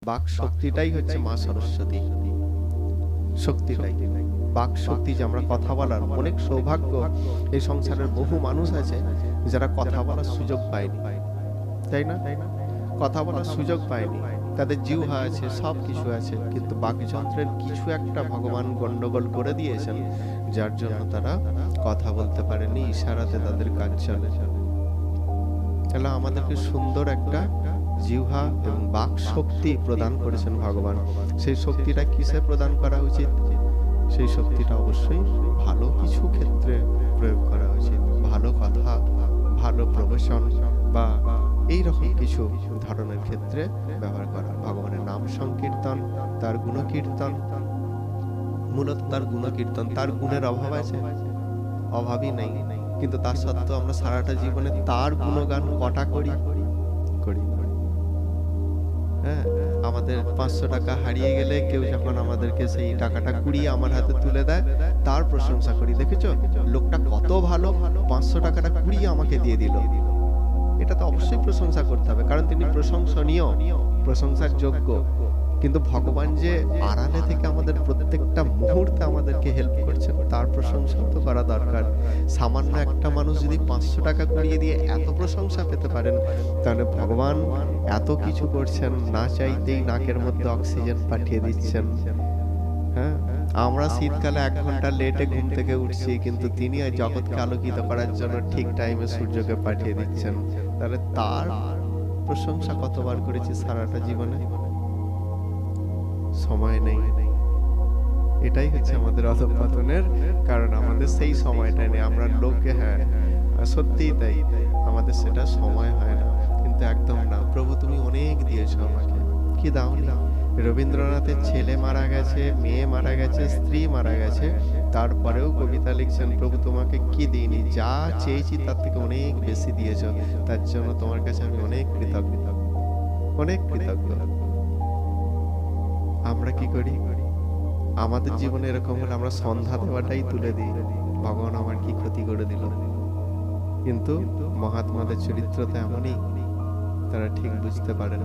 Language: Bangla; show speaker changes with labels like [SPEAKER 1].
[SPEAKER 1] বাক শক্তিটাই হচ্ছে মা সরস্বতী শক্তিটাই। বাক শক্তি, যে আমরা কথা বলার অনেক সৌভাগ্য, এই সংসারের বহু মানুষ আছে যারা কথা বলার সুযোগ পায়নি, তাই না? কথা বলার সুযোগ পায়নি, তাদের জিহ্বা আছে, সব কিছু আছে, কিন্তু বাকযন্ত্রের কিছু একটা ভগবান গন্ডগোল করে দিয়েছেন, যার জন্য তারা কথা বলতে পারেনি, ইশারাতে তাদের কাজ চলে। তাহলে আমাদেরকে সুন্দর একটা জিহ্বা এবং বাক শক্তি প্রদান করেছেন ভগবান। সেই শক্তিটা কিসে প্রদান করা উচিত? সেই শক্তিটা অবশ্যই ভালো কিছু ক্ষেত্রে প্রয়োগ করা উচিত। ভালো কথা, ভালো প্রবেশন বা এইরকম কিছু ধরনের ক্ষেত্রে ব্যবহার করা। ভগবানের নাম সংকীর্তন, তার গুণকীর্তন, মূলত তার গুণকীর্তন। তার গুণের অভাব আছে? অভাবই নেই, কিন্তু তার সত্ত্বেও আমরা সারাটা জীবনে তার গুণগান কটা করি? হ্যাঁ, আমাদের 500 টাকা হারিয়ে গেলে কেউ যখন আমাদেরকে সেই টাকাটা কুড়িয়ে আমার হাতে তুলে দেয়, তার প্রশংসা করি। দেখেছো লোকটা কত ভালো, 500 টাকাটা কুড়িয়ে আমাকে দিয়ে দিল। এটা তো অবশ্যই প্রশংসা করতে হবে, কারণ তিনি প্রশংসনীয়, প্রশংসার যোগ্য। কিন্তু ভগবান যে আড়ালে থেকে আমাদের প্রত্যেকটা মুহূর্তে আমাদেরকে হেল্প করছেন, তার প্রশংসা তো করা দরকার। সামান্য একটা মানুষ যদি 500 টাকা কুড়িয়ে দিয়ে এত প্রশংসা পেতে পারেন, তাহলে ভগবান এত কিছু করছেন, না চাইতেই নাকের মধ্যে অক্সিজেন পাঠিয়ে দিচ্ছেন। হ্যাঁ, আমরা শীতকালে 1 ঘন্টা লেটে ঘুম থেকে উঠছি, কিন্তু তিনি জগৎকে আলোকিত করার জন্য ঠিক টাইমে সূর্যকে পাঠিয়ে দিচ্ছেন। তাহলে তার প্রশংসা কতবার করেছি সারাটা জীবনে? সময় নেই। এটাই হচ্ছে আমাদের অধঃপতনের কারণ, আমাদের সেই সময়টা নেই। আমরা লোকে, হ্যাঁ সত্যিই তাই, আমাদের সেটা সময় হয় না। কিন্তু একদম না, প্রভু তুমি অনেক দিয়েছো আমাকে, কি দাওনি? রবীন্দ্রনাথের ছেলে মারা গেছে, মেয়ে মারা গেছে, স্ত্রী মারা গেছে, তারপরেও কবিতা লিখছেন, প্রভু তোমাকে কি দিইনি, যা চেয়েছি তার থেকে অনেক বেশি দিয়েছো, তার জন্য তোমার কাছে আমি অনেক কৃতজ্ঞ, অনেক কৃতজ্ঞ। আমরা কি করি? আমাদের জীবনে এরকম হলে আমরা সন্ধ্যা দেওয়াটাই তুলে দিই, ভগবান আমার কি ক্ষতি করে দিল। কিন্তু মহাত্মাদের চরিত্র তো এমনই, তারা ঠিক বুঝতে পারেন।